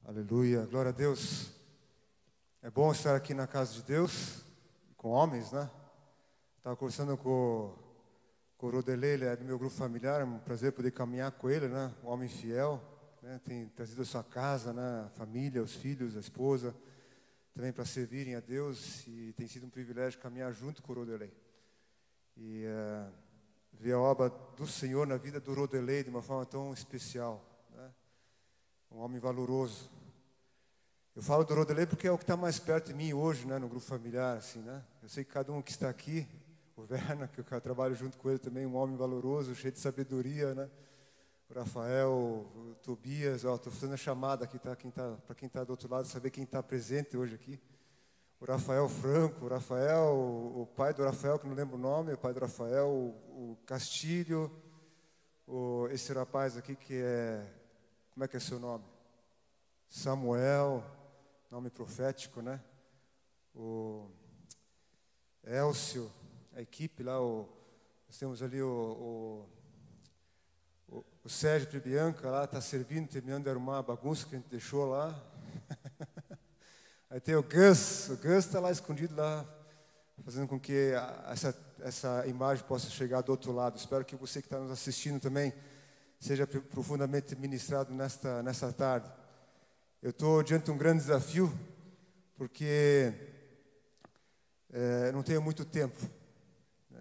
Aleluia, glória a Deus. É bom estar aqui na casa de Deus, com homens, né? Estava conversando com o Rodelê, ele é do meu grupo familiar, é um prazer poder caminhar com ele, né? Um homem fiel, né? Tem trazido a sua casa, né? A família, os filhos, a esposa, também para servirem a Deus, e tem sido um privilégio caminhar junto com o Rodelê. E ver a obra do Senhor na vida do Rodelê de uma forma tão especial, né? Um homem valoroso. Eu falo do Rodelê porque é o que está mais perto de mim hoje, né, no grupo familiar, assim, né? Eu sei que cada um que está aqui, o Werner, que eu trabalho junto com ele também, um homem valoroso, cheio de sabedoria, né? O Rafael, o Tobias, estou fazendo a chamada aqui, tá? Para quem está do outro lado, saber quem está presente hoje aqui. O Rafael Franco, o Rafael, o pai do Rafael, que não lembro o nome, o pai do Rafael, o Castilho, esse rapaz aqui que é, como é que é seu nome? Samuel, nome profético, né? O Elcio, a equipe lá, nós temos ali o Sérgio Tribianca lá, está servindo, terminando de arrumar a bagunça que a gente deixou lá. Aí tem o Gus está lá escondido lá, fazendo com que essa imagem possa chegar do outro lado. Espero que você que está nos assistindo também seja profundamente ministrado nesta tarde. Eu estou diante de um grande desafio, porque não tenho muito tempo.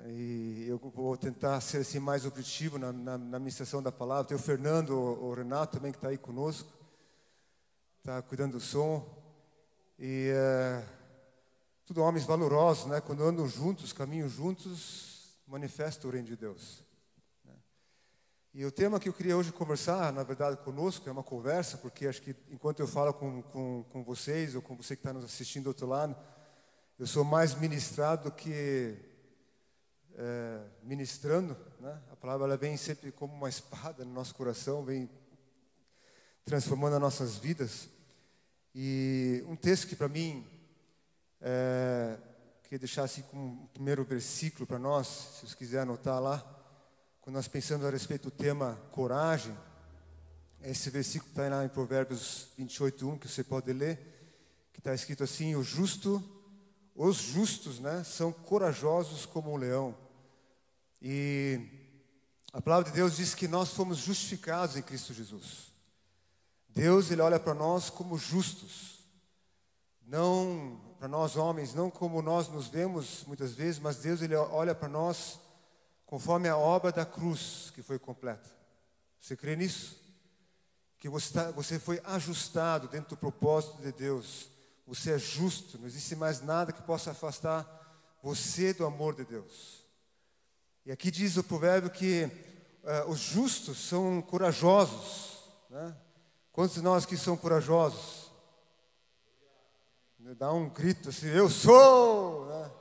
E eu vou tentar ser assim, mais objetivo na ministração da palavra. Tem o Fernando, o Renato também, que está aí conosco, está cuidando do som. E tudo homens valorosos, né? Quando andam juntos, caminham juntos, manifestam o reino de Deus. E o tema que eu queria hoje conversar, na verdade, conosco, é uma conversa, porque acho que enquanto eu falo com vocês, ou com você que está nos assistindo do outro lado, eu sou mais ministrado do que ministrando, né? A palavra ela vem sempre como uma espada no nosso coração, vem transformando as nossas vidas. E um texto que para mim, queria deixar assim como um primeiro versículo para nós, se vocês quiserem anotar lá. Quando nós pensamos a respeito do tema coragem, esse versículo está lá em Provérbios 28:1, que você pode ler, que está escrito assim: os justos, né, são corajosos como um leão. E a palavra de Deus diz que nós fomos justificados em Cristo Jesus. Deus, Ele olha para nós como justos, não para nós homens, não como nós nos vemos muitas vezes, mas Deus, Ele olha para nós conforme a obra da cruz que foi completa. Você crê nisso? Que você foi ajustado dentro do propósito de Deus. Você é justo, não existe mais nada que possa afastar você do amor de Deus. E aqui diz o provérbio que os justos são corajosos, né? Quantos de nós que são corajosos? Dá um grito assim, eu sou! Né?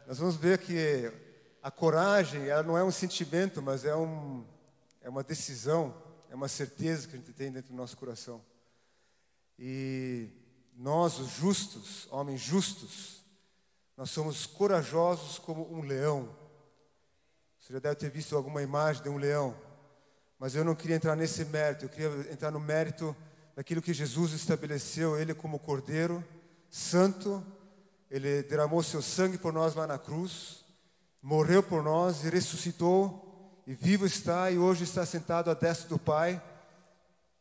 Nós vamos ver que a coragem, ela não é um sentimento, mas é uma decisão, é uma certeza que a gente tem dentro do nosso coração. E nós, os justos, homens justos, nós somos corajosos como um leão. Você já deve ter visto alguma imagem de um leão, mas eu não queria entrar nesse mérito, eu queria entrar no mérito daquilo que Jesus estabeleceu, Ele como Cordeiro Santo. Ele derramou seu sangue por nós lá na cruz, morreu por nós e ressuscitou, e vivo está, e hoje está sentado à destra do Pai.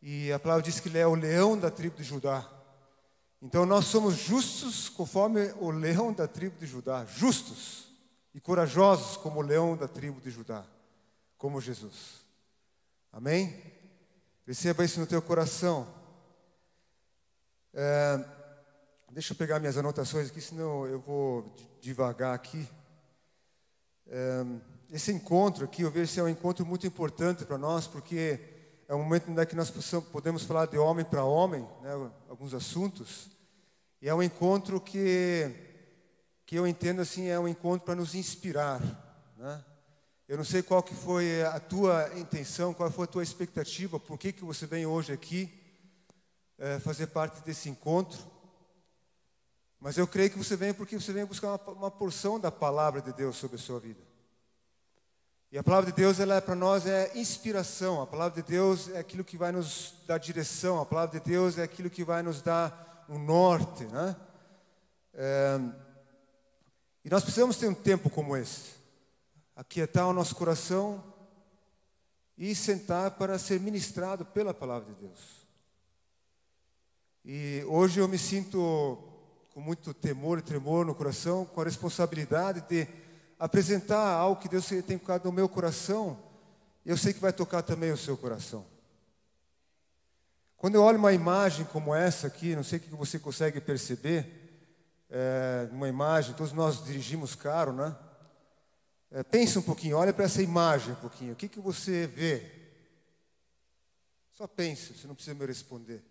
E a palavra diz que Ele é o leão da tribo de Judá. Então nós somos justos conforme o leão da tribo de Judá, justos e corajosos como o leão da tribo de Judá, como Jesus. Amém? Receba isso no teu coração. Deixa eu pegar minhas anotações aqui, senão eu vou devagar aqui. Esse encontro aqui, eu vejo que é um encontro muito importante para nós, porque é um momento em que nós podemos falar de homem para homem, né, alguns assuntos. E é um encontro que eu entendo assim, é um encontro para nos inspirar, né? Eu não sei qual que foi a tua intenção, qual foi a tua expectativa, por que você vem hoje aqui fazer parte desse encontro. Mas eu creio que você vem porque você vem buscar uma porção da palavra de Deus sobre a sua vida. E a palavra de Deus, ela para nós é inspiração. A palavra de Deus é aquilo que vai nos dar direção. A palavra de Deus é aquilo que vai nos dar um norte, né? E nós precisamos ter um tempo como esse. Aquietar o nosso coração e sentar para ser ministrado pela palavra de Deus. E hoje eu me sinto com muito temor e tremor no coração, com a responsabilidade de apresentar algo que Deus tem colocado no meu coração, e eu sei que vai tocar também o seu coração. Quando eu olho uma imagem como essa aqui, não sei o que você consegue perceber, uma imagem, todos nós dirigimos carro, né? Pense um pouquinho, olha para essa imagem um pouquinho, o que você vê? Só pense, você não precisa me responder.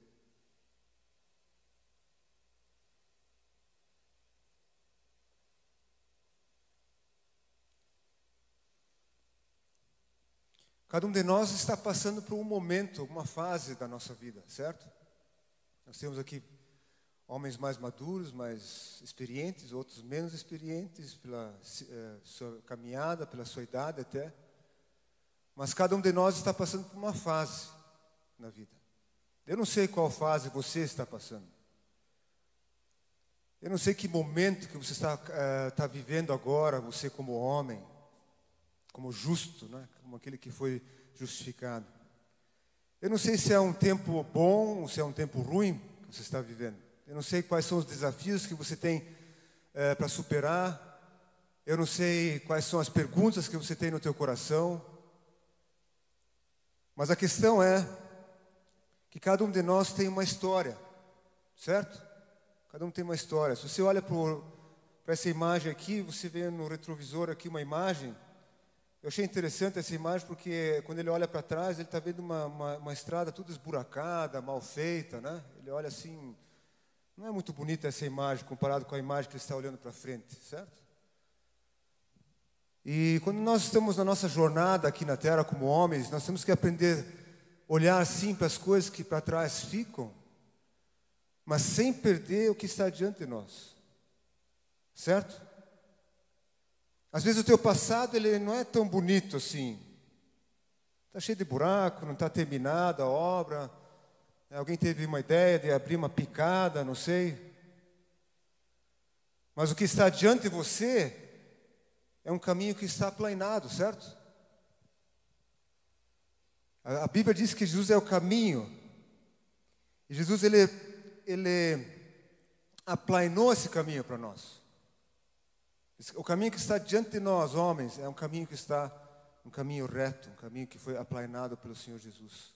Cada um de nós está passando por um momento, uma fase da nossa vida, certo? Nós temos aqui homens mais maduros, mais experientes, outros menos experientes, pela sua caminhada, pela sua idade até. Mas cada um de nós está passando por uma fase na vida. Eu não sei qual fase você está passando. Eu não sei que momento que você está vivendo agora, você como homem, como justo, né? Como aquele que foi justificado. Eu não sei se é um tempo bom ou se é um tempo ruim que você está vivendo. Eu não sei quais são os desafios que você tem para superar. Eu não sei quais são as perguntas que você tem no teu coração. Mas a questão é que cada um de nós tem uma história, certo? Cada um tem uma história. Se você olha para essa imagem aqui, você vê no retrovisor aqui uma imagem. Eu achei interessante essa imagem porque quando ele olha para trás, ele está vendo uma estrada toda esburacada, mal feita, né? Ele olha assim, não é muito bonita essa imagem comparado com a imagem que ele está olhando para frente, certo? E quando nós estamos na nossa jornada aqui na Terra como homens, nós temos que aprender a olhar assim para as coisas que para trás ficam, mas sem perder o que está diante de nós, certo? Às vezes o teu passado ele não é tão bonito assim. Está cheio de buraco, não está terminada a obra. Alguém teve uma ideia de abrir uma picada, não sei. Mas o que está diante de você é um caminho que está aplainado, certo? A Bíblia diz que Jesus é o caminho. E Jesus ele aplainou esse caminho para nós. O caminho que está diante de nós, homens, é um caminho que está, um caminho reto, um caminho que foi aplainado pelo Senhor Jesus.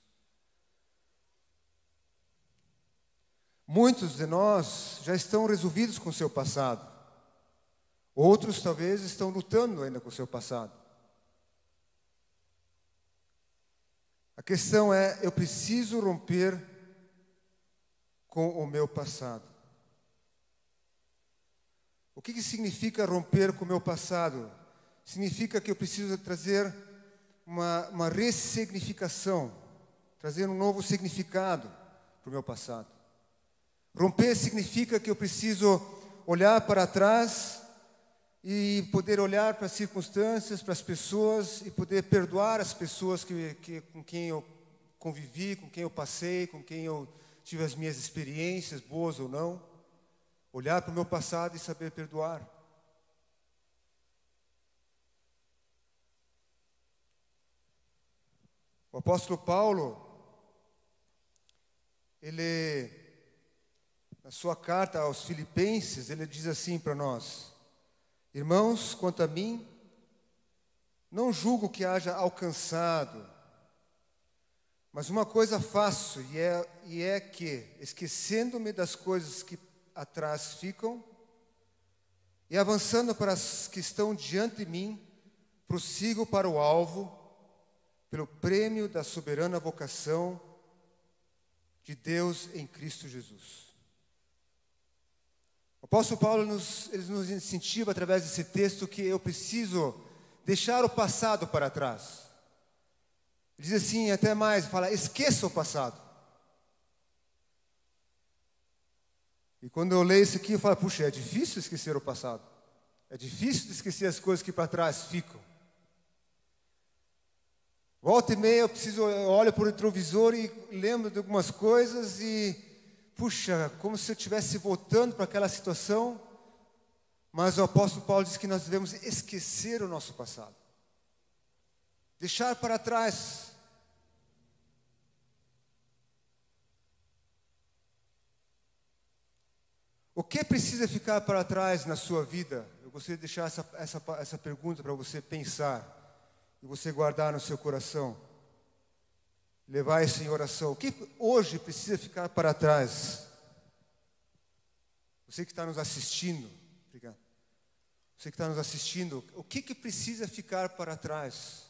Muitos de nós já estão resolvidos com o seu passado. Outros talvez estão lutando ainda com o seu passado. A questão é, eu preciso romper com o meu passado. O que significa romper com o meu passado? Significa que eu preciso trazer uma ressignificação, trazer um novo significado para o meu passado. Romper significa que eu preciso olhar para trás e poder olhar para as circunstâncias, para as pessoas e poder perdoar as pessoas com quem eu convivi, com quem eu passei, com quem eu tive as minhas experiências, boas ou não. Olhar para o meu passado e saber perdoar. O apóstolo Paulo, ele, na sua carta aos Filipenses, ele diz assim para nós: irmãos, quanto a mim, não julgo que haja alcançado, mas uma coisa faço, e é que, esquecendo-me das coisas que atrás ficam, e avançando para as que estão diante de mim, prossigo para o alvo, pelo prêmio da soberana vocação de Deus em Cristo Jesus. O apóstolo Paulo ele nos incentiva através desse texto que eu preciso deixar o passado para trás. Ele diz assim, até mais, fala, esqueça o passado. E quando eu leio isso aqui, eu falo, puxa, é difícil esquecer o passado. É difícil esquecer as coisas que para trás ficam. Volta e meia eu olho para o retrovisor e lembro de algumas coisas e, puxa, como se eu estivesse voltando para aquela situação. Mas o apóstolo Paulo diz que nós devemos esquecer o nosso passado. Deixar para trás. O que precisa ficar para trás na sua vida? Eu gostaria de deixar essa pergunta para você pensar e você guardar no seu coração. Levar isso em oração. O que hoje precisa ficar para trás? Você que está nos assistindo, obrigado. Você que está nos assistindo, o que precisa ficar para trás?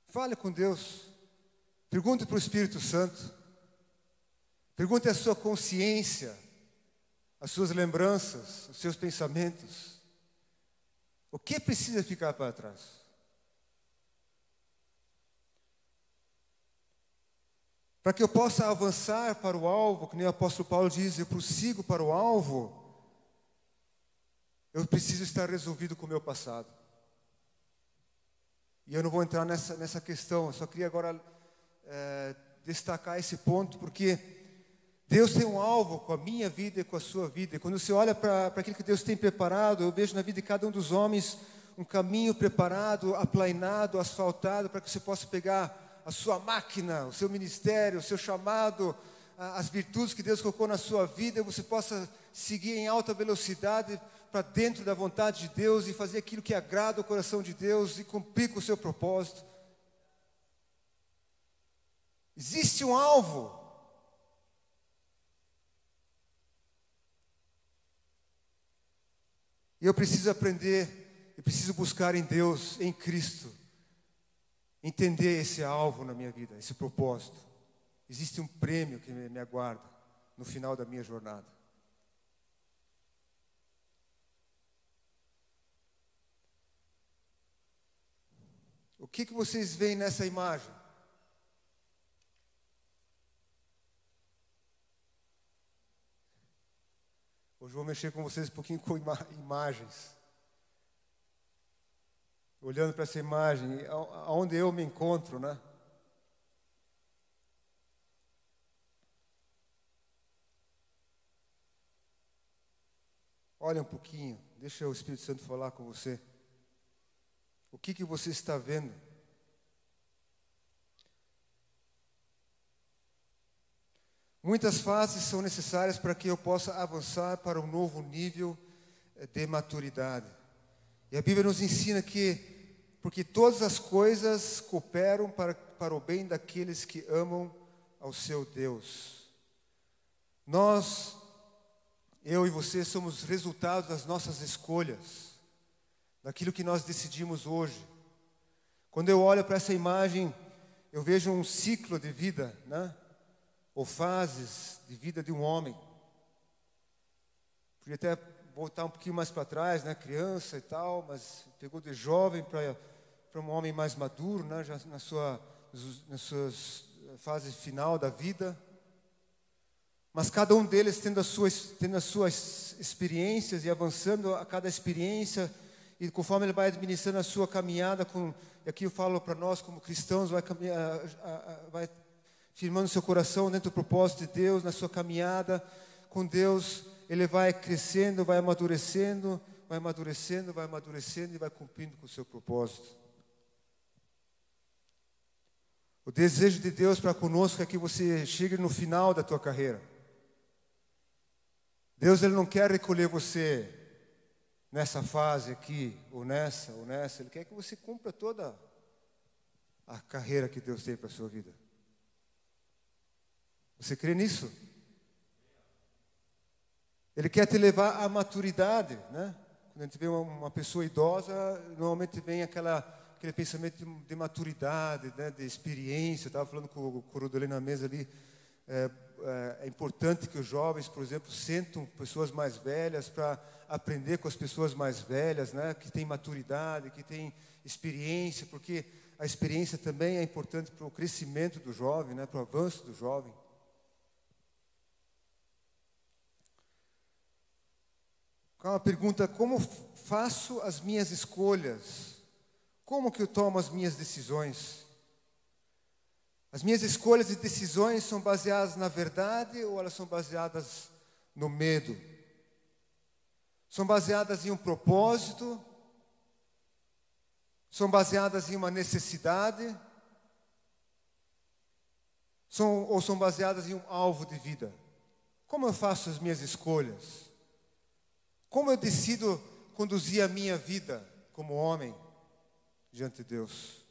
Fale com Deus. Pergunte para o Espírito Santo. Pergunte à sua consciência, as suas lembranças, os seus pensamentos. O que precisa ficar para trás? Para que eu possa avançar para o alvo, que nem o apóstolo Paulo diz, eu prossigo para o alvo, eu preciso estar resolvido com o meu passado. E eu não vou entrar nessa questão, eu só queria agora destacar esse ponto, porque Deus tem um alvo com a minha vida e com a sua vida. E quando você olha para aquilo que Deus tem preparado, eu vejo na vida de cada um dos homens um caminho preparado, aplainado, asfaltado, para que você possa pegar a sua máquina, o seu ministério, o seu chamado, as virtudes que Deus colocou na sua vida, e você possa seguir em alta velocidade para dentro da vontade de Deus e fazer aquilo que agrada o coração de Deus e cumprir com o seu propósito. Existe um alvo. E eu preciso aprender, eu preciso buscar em Deus, em Cristo, entender esse alvo na minha vida, esse propósito. Existe um prêmio que me aguarda no final da minha jornada. O que vocês veem nessa imagem? Hoje eu vou mexer com vocês um pouquinho com imagens. Olhando para essa imagem, aonde eu me encontro, né? Olha um pouquinho, deixa o Espírito Santo falar com você. O que você está vendo? Muitas fases são necessárias para que eu possa avançar para um novo nível de maturidade. E a Bíblia nos ensina que, porque todas as coisas cooperam para o bem daqueles que amam ao seu Deus. Nós, eu e você, somos resultados das nossas escolhas, daquilo que nós decidimos hoje. Quando eu olho para essa imagem, eu vejo um ciclo de vida, né? Ou fases de vida de um homem. Podia até voltar um pouquinho mais para trás, né? Criança e tal, mas pegou de jovem para um homem mais maduro, né? Já nas suas fases final da vida. Mas cada um deles tendo as suas experiências e avançando a cada experiência, e conforme ele vai administrando a sua caminhada, e aqui eu falo para nós como cristãos, vai firmando seu coração dentro do propósito de Deus, na sua caminhada com Deus, ele vai crescendo, vai amadurecendo e vai cumprindo com o seu propósito. O desejo de Deus para conosco é que você chegue no final da tua carreira. Deus, ele não quer recolher você nessa fase aqui, ou nessa. Ele quer que você cumpra toda a carreira que Deus tem para a sua vida. Você crê nisso? Ele quer te levar à maturidade, né? Quando a gente vê uma pessoa idosa, normalmente vem aquele pensamento de maturidade, né? De experiência. Eu estava falando com o Rodolê na mesa ali. É importante que os jovens, por exemplo, sentam pessoas mais velhas para aprender com as pessoas mais velhas, né? Que têm maturidade, que têm experiência, porque a experiência também é importante para o crescimento do jovem, né? Para o avanço do jovem. Uma pergunta: como faço as minhas escolhas? Como que eu tomo as minhas decisões? As minhas escolhas e decisões são baseadas na verdade ou elas são baseadas no medo? São baseadas em um propósito? São baseadas em uma necessidade? Ou são baseadas em um alvo de vida? Como eu faço as minhas escolhas? Como eu decido conduzir a minha vida como homem diante de Deus?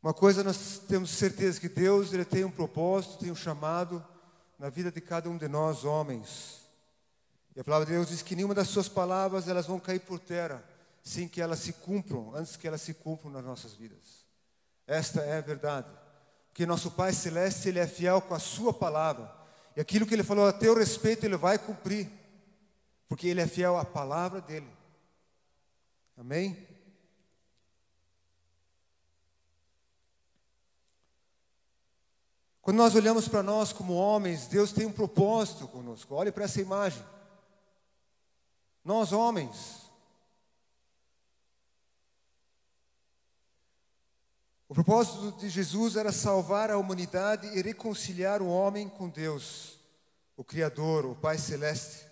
Uma coisa nós temos certeza que Deus, Ele tem um propósito, tem um chamado na vida de cada um de nós, homens. E a palavra de Deus diz que nenhuma das suas palavras elas vão cair por terra sem que elas se cumpram, antes que elas se cumpram nas nossas vidas. Esta é a verdade. Porque nosso Pai Celeste, Ele é fiel com a sua palavra. E aquilo que Ele falou a teu respeito, Ele vai cumprir. Porque Ele é fiel à palavra dEle. Amém? Quando nós olhamos para nós como homens, Deus tem um propósito conosco. Olhe para essa imagem. Nós homens. O propósito de Jesus era salvar a humanidade e reconciliar o homem com Deus, o Criador, o Pai Celeste.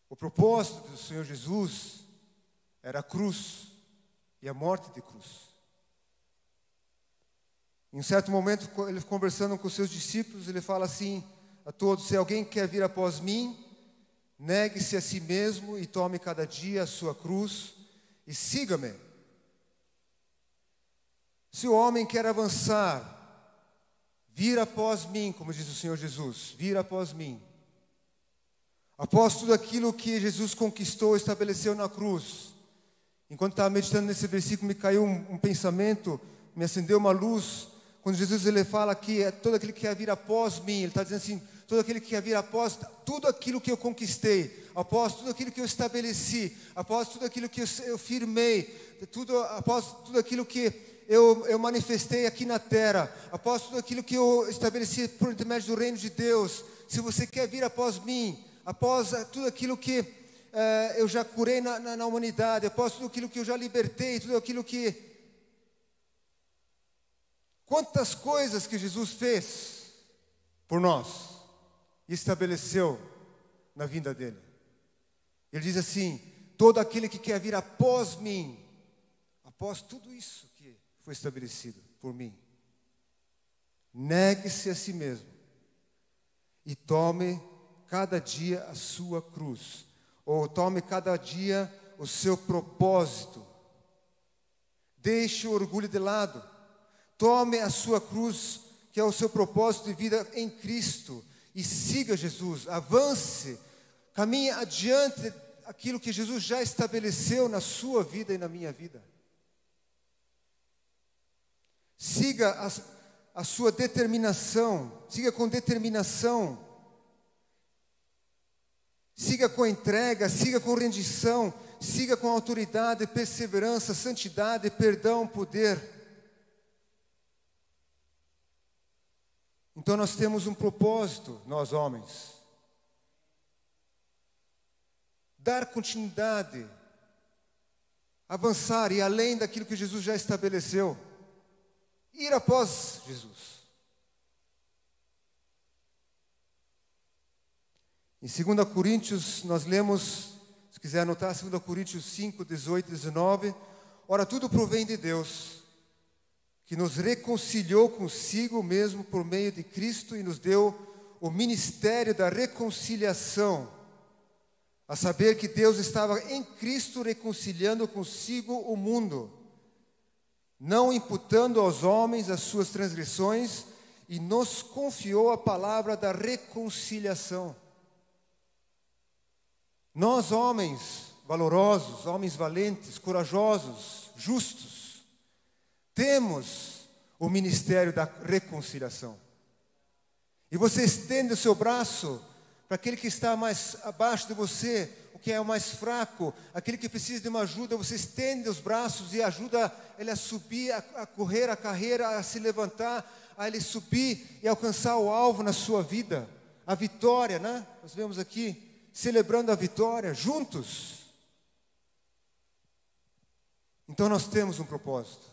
O propósito do Senhor Jesus era a cruz e a morte de cruz. Em um certo momento, ele conversando com os seus discípulos, ele fala assim a todos: se alguém quer vir após mim, negue-se a si mesmo e tome cada dia a sua cruz e siga-me. Se o homem quer avançar, vir após mim, como diz o Senhor Jesus, vir após mim. Após tudo aquilo que Jesus conquistou, estabeleceu na cruz. Enquanto estava meditando nesse versículo, me caiu um pensamento, me acendeu uma luz. Quando Jesus ele fala que é todo aquele que quer vir após mim, ele está dizendo assim, todo aquele que quer vir após tudo aquilo que eu conquistei, após tudo aquilo que eu estabeleci, após tudo aquilo que eu firmei, após tudo aquilo que eu manifestei aqui na terra, após tudo aquilo que eu estabeleci por intermédio do reino de Deus. Se você quer vir após mim, após tudo aquilo que eu já curei na humanidade, após tudo aquilo que eu já libertei, tudo aquilo que... Quantas coisas que Jesus fez por nós e estabeleceu na vinda dele. Ele diz assim: todo aquele que quer vir após mim, após tudo isso que foi estabelecido por mim, negue-se a si mesmo e tome cada dia a sua cruz, ou tome cada dia o seu propósito. Deixe o orgulho de lado. Tome a sua cruz, que é o seu propósito de vida em Cristo, e siga Jesus, avance, caminhe adiante aquilo que Jesus já estabeleceu na sua vida e na minha vida. Siga a sua determinação, siga com determinação, siga com entrega, siga com rendição, siga com autoridade, perseverança, santidade, perdão, poder. Então nós temos um propósito, nós homens. Dar continuidade, avançar e além daquilo que Jesus já estabeleceu. Ir após Jesus. Em 2 Coríntios, nós lemos, se quiser anotar, 2 Coríntios 5, 18 e 19. Ora, tudo provém de Deus, que nos reconciliou consigo mesmo por meio de Cristo e nos deu o ministério da reconciliação, a saber que Deus estava em Cristo reconciliando consigo o mundo, não imputando aos homens as suas transgressões, e nos confiou a palavra da reconciliação. Nós, homens valorosos, homens valentes, corajosos, justos, temos o ministério da reconciliação. E você estende o seu braço para aquele que está mais abaixo de você, o que é o mais fraco, aquele que precisa de uma ajuda. Você estende os braços e ajuda ele a subir, a correr a carreira, a se levantar, a ele subir e alcançar o alvo na sua vida. A vitória, né? Nós vemos aqui, celebrando a vitória, juntos. Então nós temos um propósito.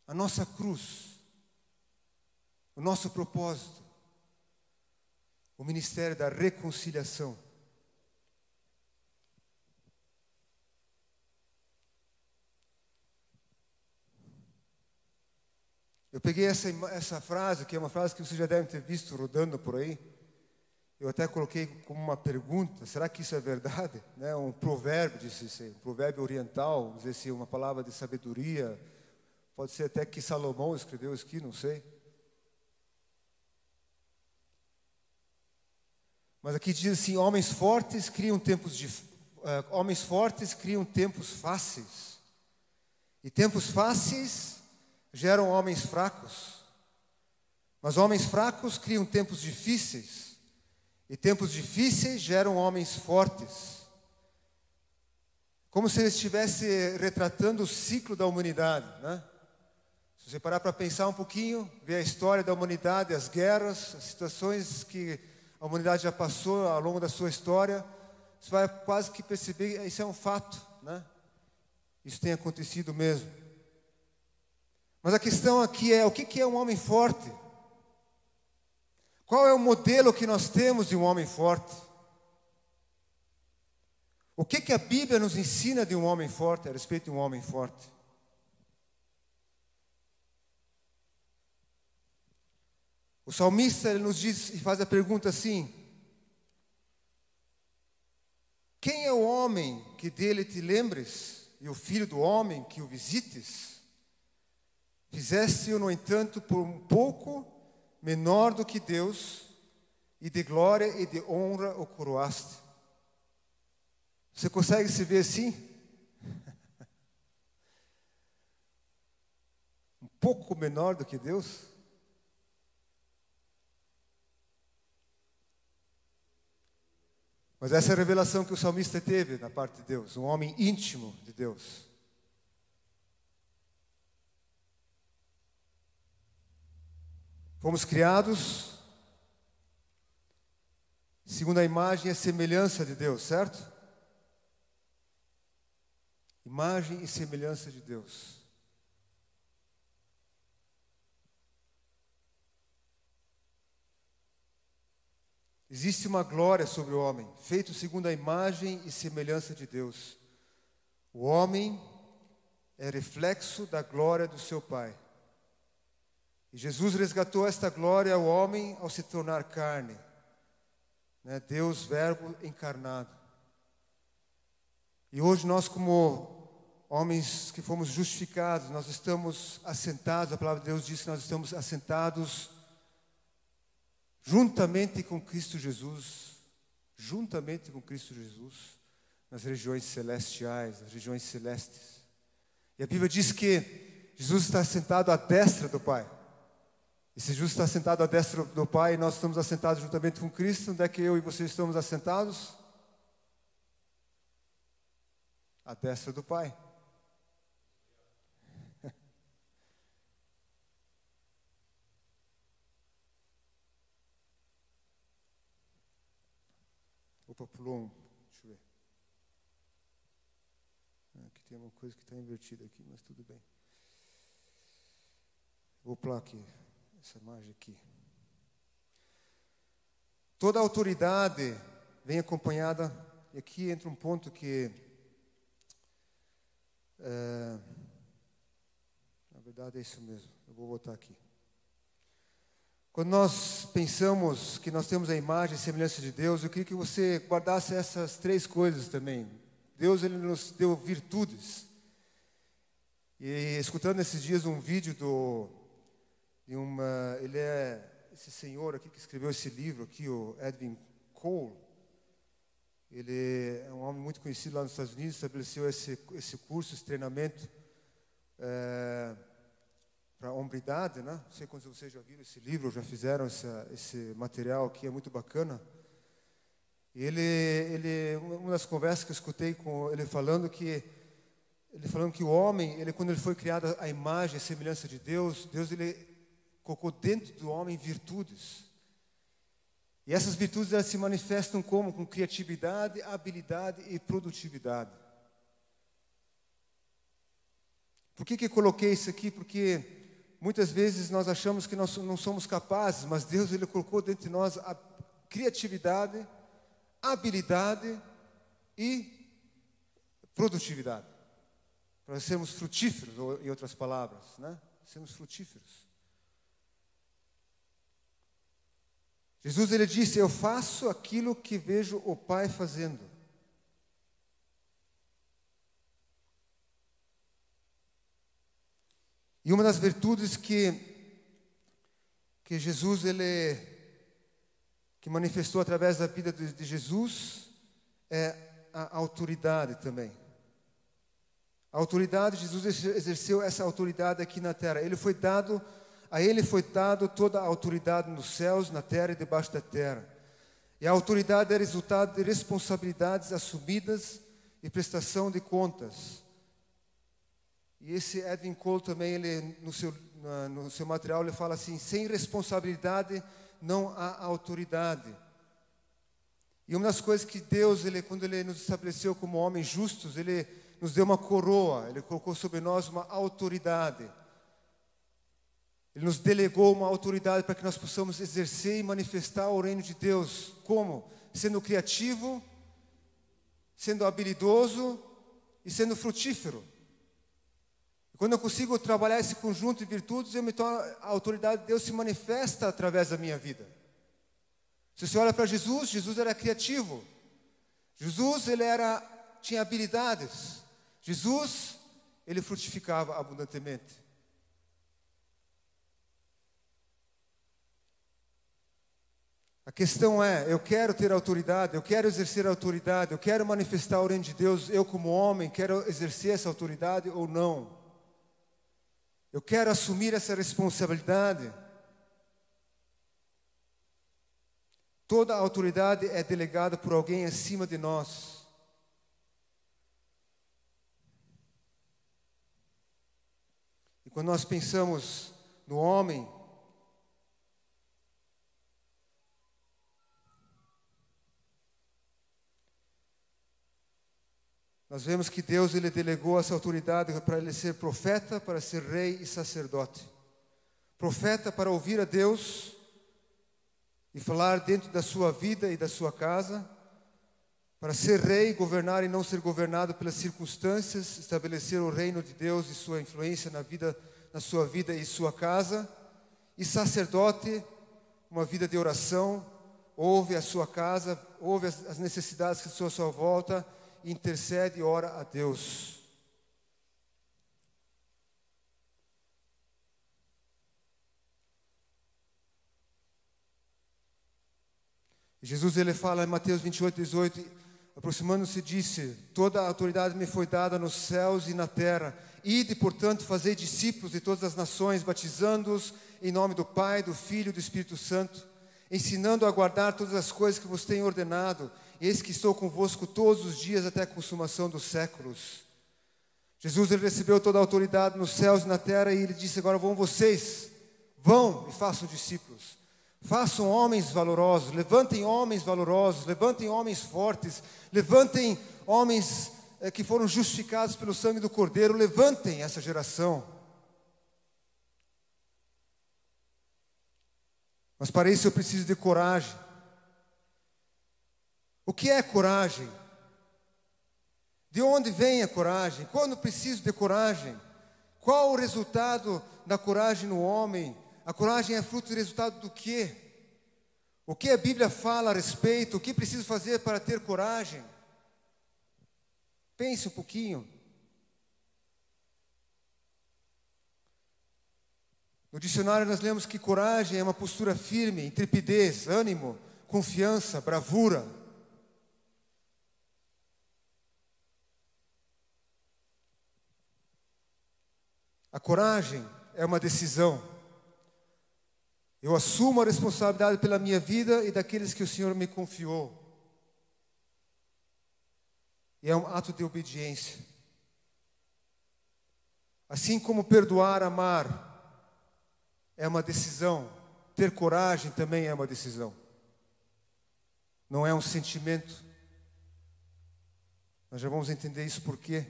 A nossa cruz, o nosso propósito, o ministério da reconciliação. Eu peguei essa frase, que é uma frase que vocês já devem ter visto rodando por aí. Eu até coloquei como uma pergunta, será que isso é verdade? Né? Um provérbio, disse assim, um provérbio oriental, vamos dizer assim, uma palavra de sabedoria. Pode ser até que Salomão escreveu isso aqui, não sei. Mas aqui diz assim, homens fortes criam tempos fáceis. E tempos fáceis geram homens fracos. Mas homens fracos criam tempos difíceis. E tempos difíceis geram homens fortes. Como se ele estivesse retratando o ciclo da humanidade, né? Se você parar para pensar um pouquinho, ver a história da humanidade, as guerras, as situações que a humanidade já passou ao longo da sua história, você vai quase que perceber que isso é um fato, né? Isso tem acontecido mesmo. Mas a questão aqui é, o que é um homem forte? Qual é o modelo que nós temos de um homem forte? O que a Bíblia nos ensina de um homem forte, a respeito de um homem forte? O salmista ele nos diz e faz a pergunta assim: quem é o homem que dele te lembres, e o filho do homem que o visites? Fizeste-o, no entanto, por um pouco menor do que Deus, e de glória e de honra o coroaste. Você consegue se ver assim? Um pouco menor do que Deus? Mas essa é a revelação que o salmista teve da parte de Deus, um homem íntimo de Deus. Fomos criados segundo a imagem e a semelhança de Deus, certo? Imagem e semelhança de Deus. Existe uma glória sobre o homem, feito segundo a imagem e semelhança de Deus. O homem é reflexo da glória do seu Pai. E Jesus resgatou esta glória ao homem ao se tornar carne, né? Deus, Verbo encarnado. E hoje nós, como homens que fomos justificados, nós estamos assentados, a palavra de Deus diz que nós estamos assentados juntamente com Cristo Jesus, nas regiões celestiais, nas regiões celestes. E a Bíblia diz que Jesus está sentado à destra do Pai. E se Jesus está sentado à destra do Pai, e nós estamos assentados juntamente com Cristo, onde é que eu e você estamos assentados? À destra do Pai. Opa, pulou um. Deixa eu ver. Aqui tem uma coisa que está invertida aqui, mas tudo bem. Vou pular aqui, essa imagem aqui. Toda autoridade vem acompanhada, e aqui entra um ponto que, na verdade é isso mesmo, eu vou voltar aqui. Quando nós pensamos que nós temos a imagem e semelhança de Deus, eu queria que você guardasse essas três coisas também. Deus, Ele nos deu virtudes. E escutando esses dias um vídeo ele é esse senhor aqui que escreveu esse livro aqui, o Edwin Cole. Ele é um homem muito conhecido lá nos Estados Unidos, estabeleceu esse curso, esse treinamento para hombridade, né? Não sei quantos de vocês já viram esse livro, já fizeram esse material aqui, é muito bacana. E uma das conversas que eu escutei com ele falando que o homem, quando ele foi criado à imagem e semelhança de Deus, Deus ele colocou dentro do homem virtudes. E essas virtudes elas se manifestam como? Com criatividade, habilidade e produtividade. Por que eu coloquei isso aqui? Porque muitas vezes nós achamos que nós não somos capazes, mas Deus ele colocou dentro de nós a criatividade, habilidade e produtividade. Para sermos frutíferos, ou, em outras palavras, né? Sermos frutíferos. Jesus ele disse: eu faço aquilo que vejo o Pai fazendo. E uma das virtudes que Jesus que manifestou através da vida de Jesus é a autoridade também. A autoridade, Jesus exerceu essa autoridade aqui na terra. A ele foi dado toda a autoridade nos céus, na terra e debaixo da terra. E a autoridade é resultado de responsabilidades assumidas e prestação de contas. E esse Edwin Cole também, ele, no seu material, ele fala assim: sem responsabilidade não há autoridade. E uma das coisas que Deus, quando Ele nos estabeleceu como homens justos, Ele nos deu uma coroa, Ele colocou sobre nós uma autoridade. Ele nos delegou uma autoridade para que nós possamos exercer e manifestar o reino de Deus. Como? Sendo criativo, sendo habilidoso e sendo frutífero. Quando eu consigo trabalhar esse conjunto de virtudes, a autoridade de Deus se manifesta através da minha vida. Se você olha para Jesus, Jesus era criativo. Jesus, tinha habilidades. Jesus, ele frutificava abundantemente. A questão é, eu quero ter autoridade, eu quero exercer autoridade, eu quero manifestar o reino de Deus, eu como homem, quero exercer essa autoridade ou não? Eu quero assumir essa responsabilidade. Toda a autoridade é delegada por alguém acima de nós. E quando nós pensamos no homem, nós vemos que Deus ele delegou essa autoridade para ele ser profeta, para ser rei e sacerdote. Profeta para ouvir a Deus e falar dentro da sua vida e da sua casa. Para ser rei, governar e não ser governado pelas circunstâncias, estabelecer o reino de Deus e sua influência na sua vida e sua casa. E sacerdote, uma vida de oração, ouve a sua casa, ouve as necessidades que estão à sua volta, intercede e ora a Deus. Jesus ele fala em Mateus 28:18, aproximando-se disse: toda a autoridade me foi dada nos céus e na terra. Ide, portanto, fazei discípulos de todas as nações, batizando-os em nome do Pai, do Filho e do Espírito Santo, ensinando a guardar todas as coisas que vos tenho ordenado. Eis que estou convosco todos os dias até a consumação dos séculos. Jesus ele recebeu toda a autoridade nos céus e na terra, e ele disse: agora vão vocês, vão e façam discípulos. Façam homens valorosos, levantem homens fortes, levantem homens que foram justificados pelo sangue do Cordeiro, levantem essa geração. Mas para isso eu preciso de coragem. O que é coragem? De onde vem a coragem? Quando preciso de coragem? Qual o resultado da coragem no homem? A coragem é fruto e resultado do quê? O que a Bíblia fala a respeito? O que preciso fazer para ter coragem? Pense um pouquinho. No dicionário nós lemos que coragem é uma postura firme, intrepidez, ânimo, confiança, bravura. A coragem é uma decisão. Eu assumo a responsabilidade pela minha vida e daqueles que o Senhor me confiou. E é um ato de obediência. Assim como perdoar, amar é uma decisão, ter coragem também é uma decisão. não é um sentimento. Nós já vamos entender isso por quê.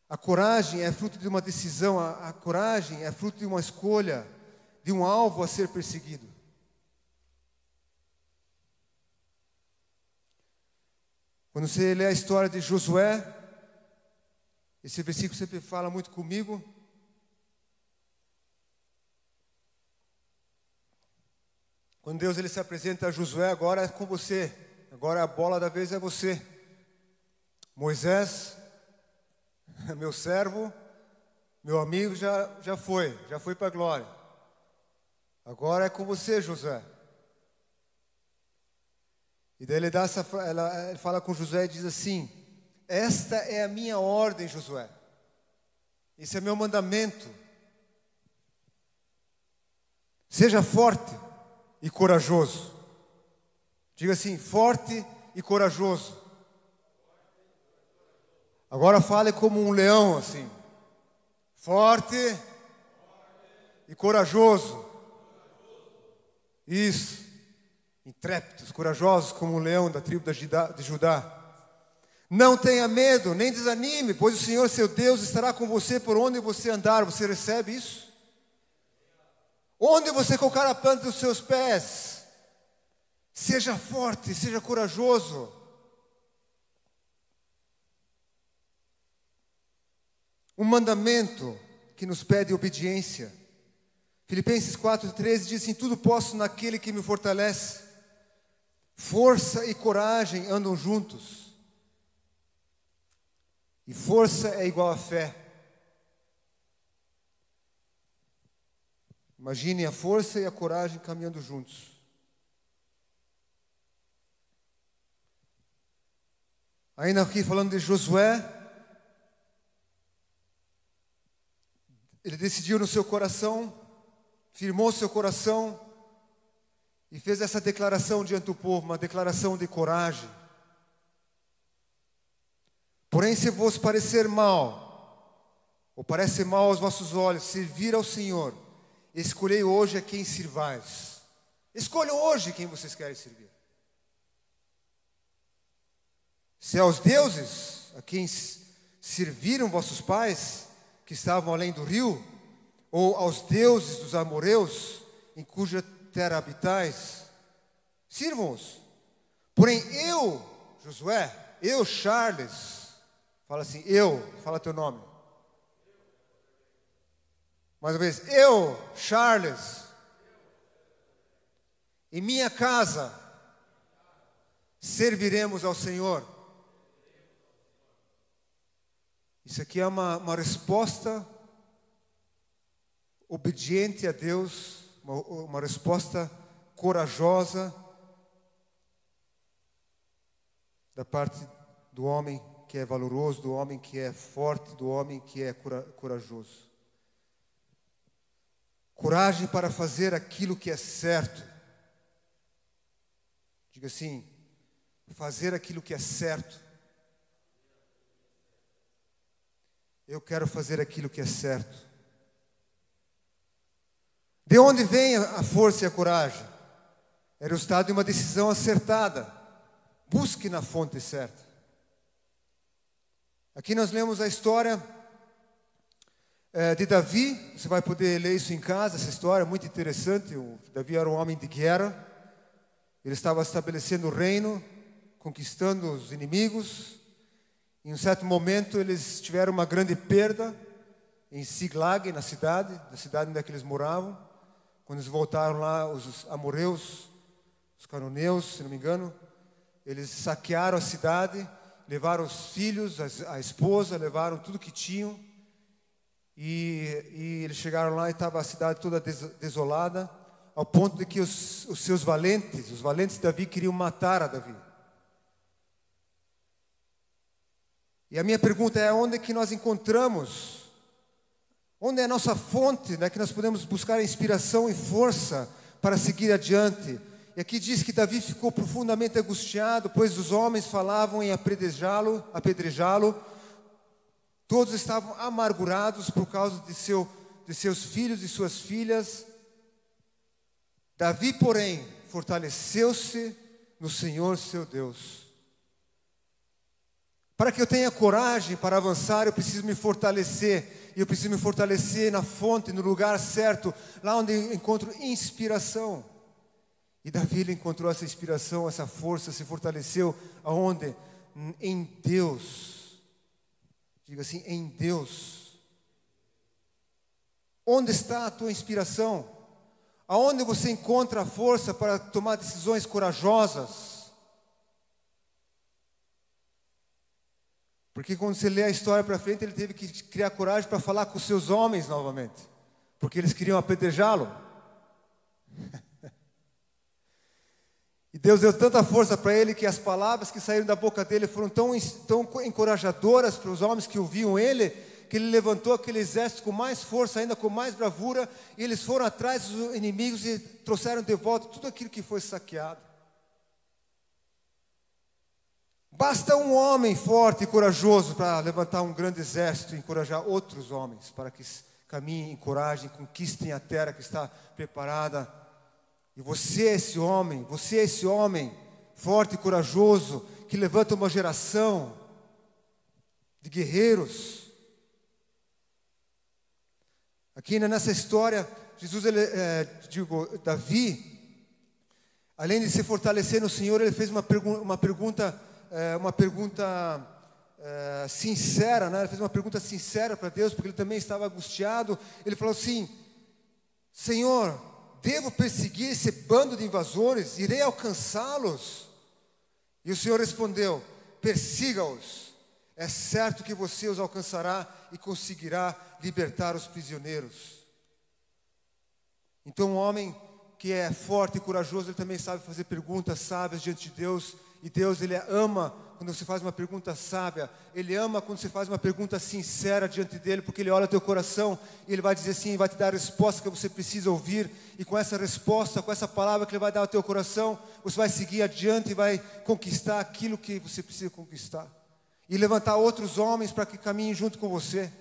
A coragem é fruto de uma decisão, a coragem é fruto de uma escolha, de um alvo a ser perseguido. Quando você lê a história de Josué, esse versículo sempre fala muito comigo. Quando Deus ele se apresenta a Josué, agora é com você. Agora a bola da vez é você. Moisés, meu servo, meu amigo já foi para a glória. Agora é com você, Josué. E daí ele fala com Josué e diz assim: esta é a minha ordem, Josué. Esse é meu mandamento. Seja forte e corajoso. Diga assim: forte e corajoso. Agora fale como um leão assim: forte e corajoso. Isso. Intrépidos, corajosos como um leão da tribo de Judá. Não tenha medo, nem desanime, pois o Senhor seu Deus estará com você por onde você andar. Você recebe isso? Onde você colocar a planta dos seus pés, seja forte, seja corajoso. Um mandamento que nos pede obediência. Filipenses 4:13 diz assim: tudo posso naquele que me fortalece. Força e coragem andam juntos. E força é igual a fé. Imagine a força e a coragem caminhando juntos. Ainda aqui falando de Josué, ele decidiu no seu coração, firmou seu coração e fez essa declaração diante do povo, uma declaração de coragem. Porém, se vos parecer mal, ou parece mal aos vossos olhos, servir ao Senhor, escolhei hoje a quem sirvais. Escolham hoje quem vocês querem servir. Se aos deuses a quem serviram vossos pais, que estavam além do rio, ou aos deuses dos amorreus, em cuja terra habitais, sirvam-os. Porém eu, Josué, eu, Charles, fala assim, fala teu nome. Mais uma vez, eu, Charles, em minha casa, serviremos ao Senhor. Isso aqui é uma resposta obediente a Deus, uma resposta corajosa da parte do homem que é valoroso, do homem que é forte, do homem que é corajoso. Coragem para fazer aquilo que é certo. Diga assim, fazer aquilo que é certo. Eu quero fazer aquilo que é certo. De onde vem a força e a coragem? É o resultado de uma decisão acertada. Busque na fonte certa. Aqui nós lemos a história de Davi. Você vai poder ler isso em casa, essa história é muito interessante. Davi era um homem de guerra. Ele estava estabelecendo o reino, conquistando os inimigos. Em um certo momento eles tiveram uma grande perda em Siglag, na cidade onde é que eles moravam. Quando eles voltaram lá, os amorreus, os cananeus, se não me engano, eles saquearam a cidade, levaram os filhos, a esposa, levaram tudo que tinham. E eles chegaram lá e estava a cidade toda desolada, ao ponto de que os seus valentes, os valentes de Davi, queriam matar a Davi. E a minha pergunta é, onde é que nós encontramos, onde é a nossa fonte, né, que nós podemos buscar inspiração e força para seguir adiante? E aqui diz que Davi ficou profundamente angustiado, pois os homens falavam em apedrejá-lo. Todos estavam amargurados por causa de seus filhos e suas filhas. Davi, porém, fortaleceu-se no Senhor seu Deus. Para que eu tenha coragem para avançar, eu preciso me fortalecer. E eu preciso me fortalecer na fonte, no lugar certo, lá onde eu encontro inspiração. E Davi, ele encontrou essa inspiração, essa força, se fortaleceu aonde? Em Deus. Diga assim, em Deus. Onde está a tua inspiração? Aonde você encontra a força para tomar decisões corajosas? Porque quando você lê a história para frente, ele teve que criar coragem para falar com os seus homens novamente. Porque eles queriam apedrejá-lo. E Deus deu tanta força para ele que as palavras que saíram da boca dele foram tão encorajadoras para os homens que ouviam ele, que ele levantou aquele exército com mais força, ainda com mais bravura, e eles foram atrás dos inimigos e trouxeram de volta tudo aquilo que foi saqueado. Basta um homem forte e corajoso para levantar um grande exército e encorajar outros homens para que caminhem, encorajem, conquistem a terra que está preparada. E você é esse homem forte e corajoso que levanta uma geração de guerreiros. Aqui nessa história, Davi, além de se fortalecer no Senhor, ele fez uma pergunta sincera, né? Ele fez uma pergunta sincera para Deus, porque ele também estava angustiado. Ele falou assim: Senhor, devo perseguir esse bando de invasores? Irei alcançá-los? E o Senhor respondeu: persiga-os. É certo que você os alcançará e conseguirá libertar os prisioneiros. Então, um homem que é forte e corajoso, ele também sabe fazer perguntas sábias diante de Deus. E Deus, ele ama quando você faz uma pergunta sábia. Ele ama quando você faz uma pergunta sincera diante dele, porque ele olha o teu coração e ele vai dizer assim, vai te dar a resposta que você precisa ouvir. E com essa resposta, com essa palavra que ele vai dar ao teu coração, você vai seguir adiante e vai conquistar aquilo que você precisa conquistar. E levantar outros homens para que caminhem junto com você.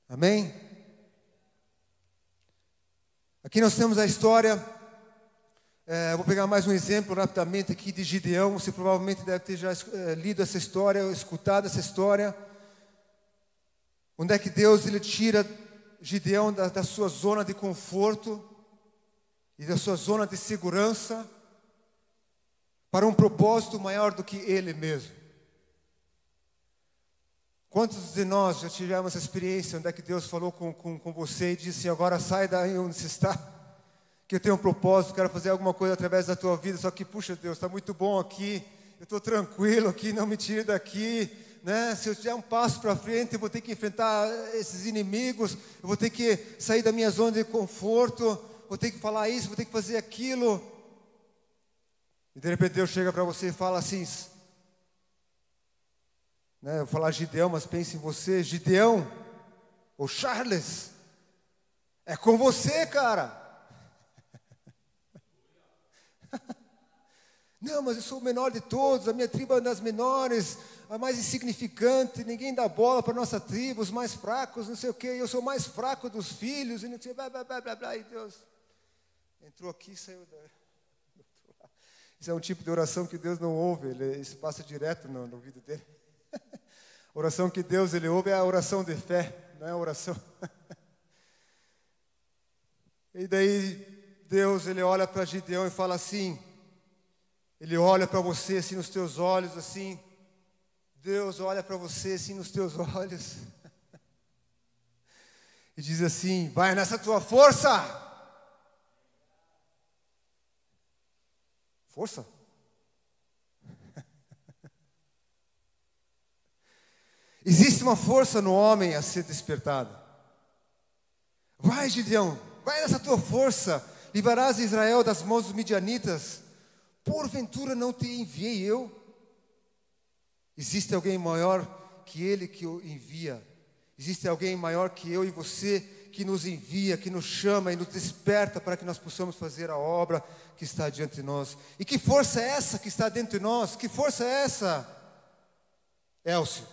Amém? Aqui nós temos a história. Vou pegar mais um exemplo rapidamente aqui de Gideão. Você provavelmente deve ter já lido essa história, ou escutado essa história. Onde é que Deus, ele tira Gideão da sua zona de conforto e da sua zona de segurança para um propósito maior do que ele mesmo. Quantos de nós já tivemos essa experiência onde é que Deus falou com você e disse: agora sai daí onde você está, que eu tenho um propósito, quero fazer alguma coisa através da tua vida, só que, puxa Deus, está muito bom aqui, eu estou tranquilo aqui, não me tire daqui, né? Se eu der um passo para frente, eu vou ter que enfrentar esses inimigos, eu vou ter que sair da minha zona de conforto, vou ter que falar isso, vou ter que fazer aquilo. E de repente Deus chega para você e fala assim, né? Eu vou falar Gideão, mas pense em você, Gideão, ou Charles, é com você, cara. Não, mas eu sou o menor de todos, a minha tribo é uma das menores, a mais insignificante, ninguém dá bola para a nossa tribo, os mais fracos, não sei o quê, eu sou o mais fraco dos filhos, e não sei, blá, blá, blá, blá, blá, e Deus entrou aqui e saiu da... Isso é um tipo de oração que Deus não ouve, isso passa direto no ouvido dele. A oração que Deus, ele ouve é a oração de fé, não é a oração. E daí Deus, ele olha para Gideão e fala assim, ele olha para você assim nos teus olhos, assim, Deus olha para você assim nos teus olhos e diz assim, vai nessa tua força. Força? Existe uma força no homem a ser despertada. Vai, Gideão, vai nessa tua força, livrarás Israel das mãos dos midianitas. Porventura não te enviei eu? Existe alguém maior que ele que o envia. Existe alguém maior que eu e você que nos envia, que nos chama e nos desperta para que nós possamos fazer a obra que está diante de nós. E que força é essa que está dentro de nós? Que força é essa, Elcio?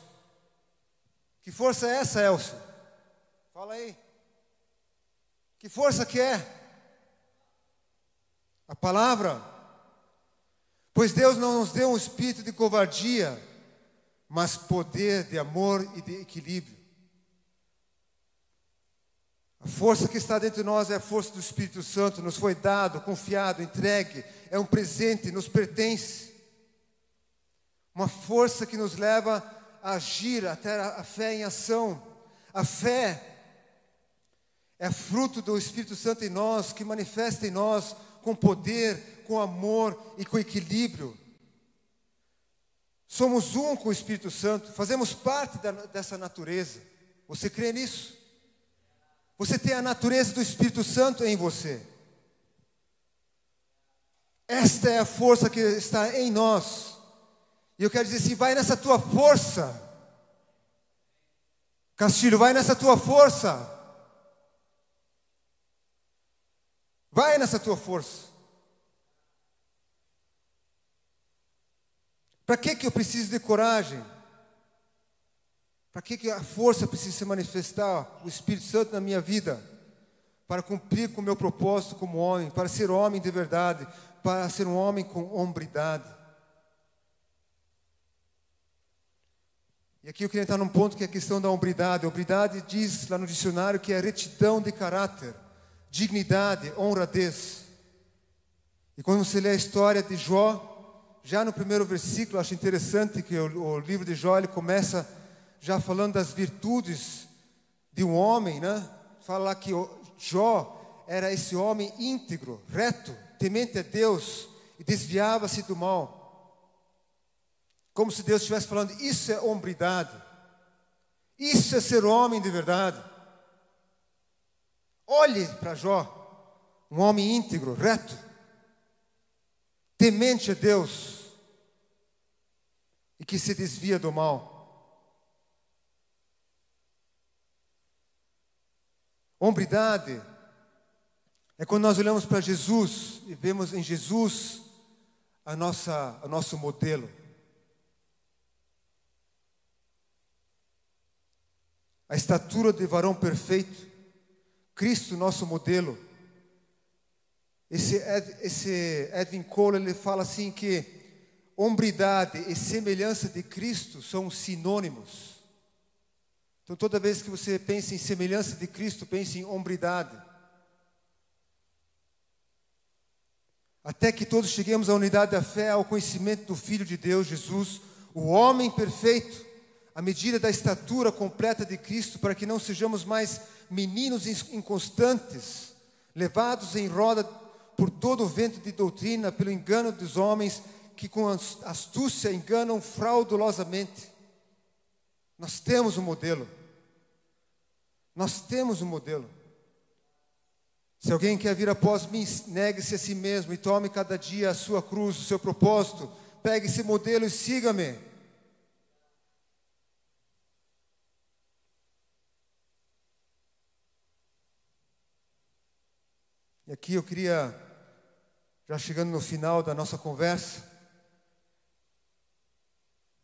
Que força é essa, Elcio? Fala aí. Que força que é? A palavra. Pois Deus não nos deu um espírito de covardia, mas poder de amor e de equilíbrio. A força que está dentro de nós é a força do Espírito Santo, nos foi dado, confiado, entregue, é um presente, nos pertence. Uma força que nos leva a agir, até a fé em ação. A fé é fruto do Espírito Santo em nós, que manifesta em nós com poder, com amor e com equilíbrio. Somos um com o Espírito Santo, fazemos parte dessa natureza. Você crê nisso? Você tem a natureza do Espírito Santo em você. Esta é a força que está em nós. E eu quero dizer assim, vai nessa tua força. Castilho, vai nessa tua força. Vai nessa tua força. Para que eu preciso de coragem? Para que a força precisa se manifestar, o Espírito Santo na minha vida? Para cumprir com o meu propósito como homem, para ser homem de verdade, para ser um homem com hombridade. E aqui eu queria entrar num ponto que é a questão da hombridade. A hombridade diz lá no dicionário que é retidão de caráter, dignidade, honradez. E quando você lê a história de Jó, já no primeiro versículo, acho interessante que o livro de Jó, ele começa já falando das virtudes de um homem, né? Fala lá que Jó era esse homem íntegro, reto, temente a Deus e desviava-se do mal. Como se Deus estivesse falando, isso é hombridade. Isso é ser homem de verdade. Olhe para Jó, um homem íntegro, reto, temente a Deus e que se desvia do mal. Hombridade é quando nós olhamos para Jesus e vemos em Jesus o nosso modelo. A estatura de varão perfeito, Cristo, nosso modelo. Esse Edwin Cole, ele fala assim que hombridade e semelhança de Cristo são sinônimos. Então toda vez que você pensa em semelhança de Cristo, pense em hombridade. Até que todos cheguemos à unidade da fé, ao conhecimento do Filho de Deus, Jesus, o homem perfeito, à medida da estatura completa de Cristo, para que não sejamos mais meninos inconstantes, levados em roda por todo o vento de doutrina, pelo engano dos homens, que com astúcia enganam fraudulosamente. Nós temos um modelo. Nós temos um modelo. Se alguém quer vir após mim, negue-se a si mesmo e tome cada dia a sua cruz, o seu propósito. Pegue esse modelo e siga-me. E aqui eu queria, já chegando no final da nossa conversa,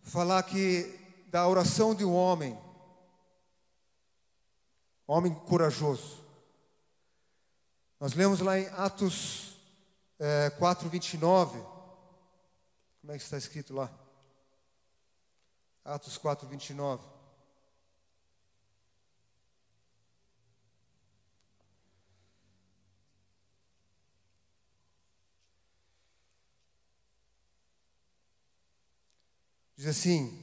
falar que da oração de um homem corajoso. Nós lemos lá em Atos 4:29. Como é que está escrito lá? Atos 4:29. Diz assim,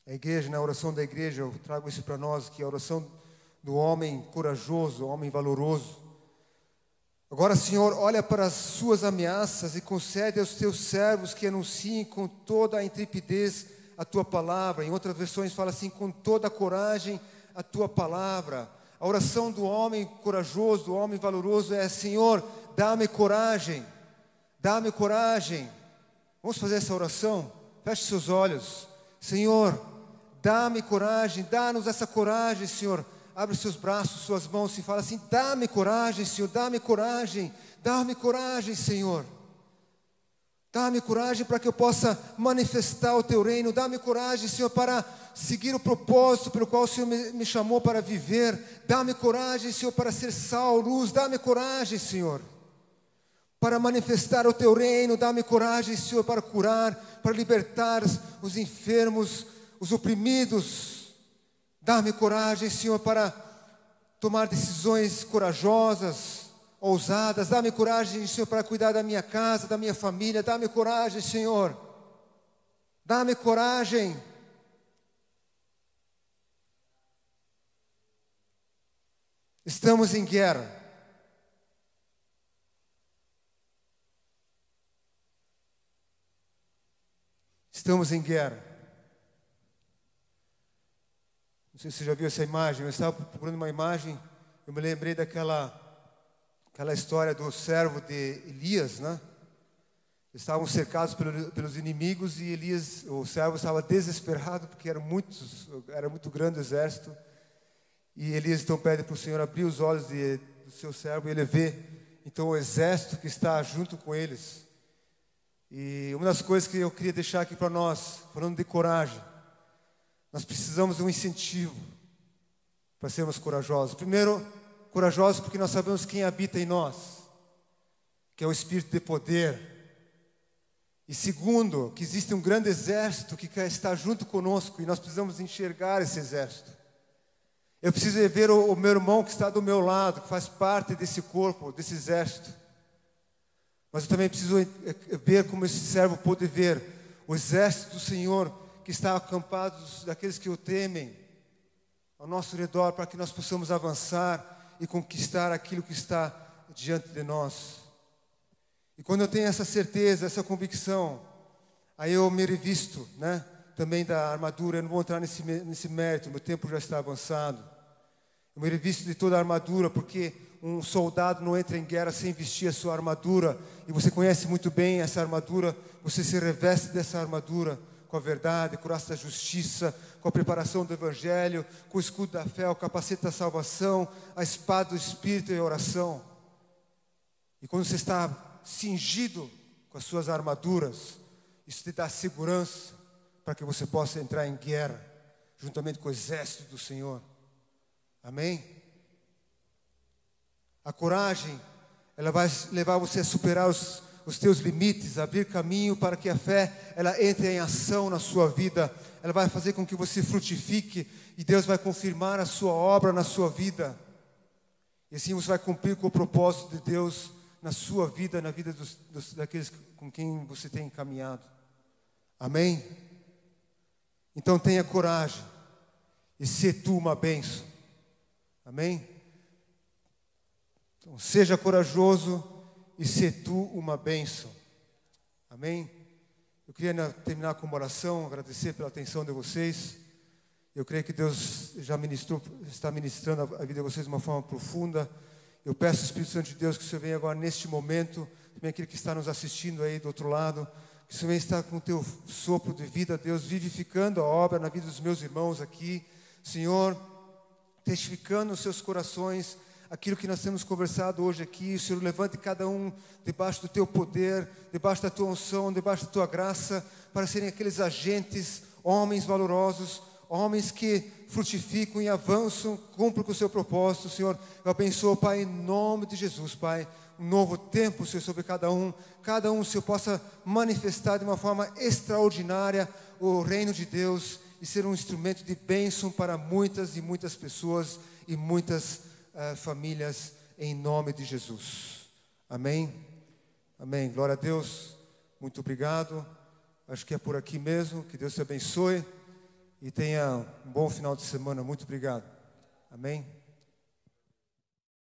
a igreja, na oração da igreja, eu trago isso para nós, que é a oração do homem corajoso, homem valoroso. Agora, Senhor, olha para as suas ameaças e concede aos teus servos que anunciem com toda a intrepidez a tua palavra. Em outras versões fala assim, com toda a coragem a tua palavra. A oração do homem corajoso, do homem valoroso é, Senhor, dá-me coragem, dá-me coragem. Vamos fazer essa oração? Feche seus olhos. Senhor, dá-me coragem, dá-nos essa coragem, Senhor. Abre seus braços, suas mãos e fala assim, dá-me coragem, Senhor, dá-me coragem, Senhor. Dá-me coragem para que eu possa manifestar o teu reino. Dá-me coragem, Senhor, para seguir o propósito pelo qual o Senhor me chamou para viver. Dá-me coragem, Senhor, para ser sal, luz. Dá-me coragem, Senhor. para manifestar o teu reino. Dá-me coragem, Senhor, para curar, para libertar os enfermos, os oprimidos. Dá-me coragem, Senhor, para tomar decisões corajosas, ousadas. Dá-me coragem, Senhor, para cuidar da minha casa, da minha família. Dá-me coragem, Senhor. Dá-me coragem. Estamos em guerra. Estamos em guerra. Não sei se você já viu essa imagem. Eu estava procurando uma imagem. Eu me lembrei daquela história do servo de Elias, né? Eles estavam cercados pelos inimigos e Elias, o servo, estava desesperado porque era muito grande o exército. E Elias então pede para o Senhor abrir os olhos do seu servo e ele vê então o exército que está junto com eles. E uma das coisas que eu queria deixar aqui para nós, falando de coragem, nós precisamos de um incentivo para sermos corajosos. Primeiro, corajosos porque nós sabemos quem habita em nós, que é o Espírito de poder. E segundo, que existe um grande exército que quer estar junto conosco e nós precisamos enxergar esse exército. Eu preciso ver o meu irmão que está do meu lado, que faz parte desse corpo, desse exército. Mas eu também preciso ver como esse servo pode ver o exército do Senhor que está acampado daqueles que o temem ao nosso redor, para que nós possamos avançar e conquistar aquilo que está diante de nós. E quando eu tenho essa certeza, essa convicção, aí eu me revisto, né, também da armadura. Eu não vou entrar nesse mérito, meu tempo já está avançado. Eu me revisto de toda a armadura, porque um soldado não entra em guerra sem vestir a sua armadura. E você conhece muito bem essa armadura. Você se reveste dessa armadura com a verdade, com a graça da justiça, com a preparação do Evangelho, com o escudo da fé, o capacete da salvação, a espada do Espírito e a oração. E quando você está cingido com as suas armaduras, isso te dá segurança para que você possa entrar em guerra, juntamente com o exército do Senhor. Amém? A coragem, ela vai levar você a superar os teus limites, abrir caminho para que a fé, ela entre em ação na sua vida. Ela vai fazer com que você frutifique e Deus vai confirmar a sua obra na sua vida. E assim você vai cumprir com o propósito de Deus na sua vida, na vida daqueles com quem você tem caminhado. Amém? Então tenha coragem e se tu uma bênção. Amém? Então seja corajoso e se tu uma bênção. Amém? Eu queria terminar com uma oração, agradecer pela atenção de vocês. Eu creio que Deus já está ministrando a vida de vocês de uma forma profunda. Eu peço ao Espírito Santo de Deus que o Senhor venha agora neste momento, também aquele que está nos assistindo aí do outro lado, que o Senhor venha estar com o teu sopro de vida, Deus, vivificando a obra na vida dos meus irmãos aqui. Senhor, testificando nos seus corações aquilo que nós temos conversado hoje aqui. O Senhor levante cada um debaixo do teu poder, debaixo da tua unção, debaixo da tua graça, para serem aqueles agentes, homens valorosos, homens que frutificam e avançam, cumprem com o seu propósito. Senhor, eu abençoo, Pai, em nome de Jesus, Pai, um novo tempo, Senhor, sobre cada um, Senhor, possa manifestar de uma forma extraordinária o reino de Deus e ser um instrumento de bênção para muitas e muitas pessoas e muitas famílias, em nome de Jesus. Amém? Amém. Glória a Deus. Muito obrigado. Acho que é por aqui mesmo. Que Deus te abençoe e tenha um bom final de semana. Muito obrigado. Amém.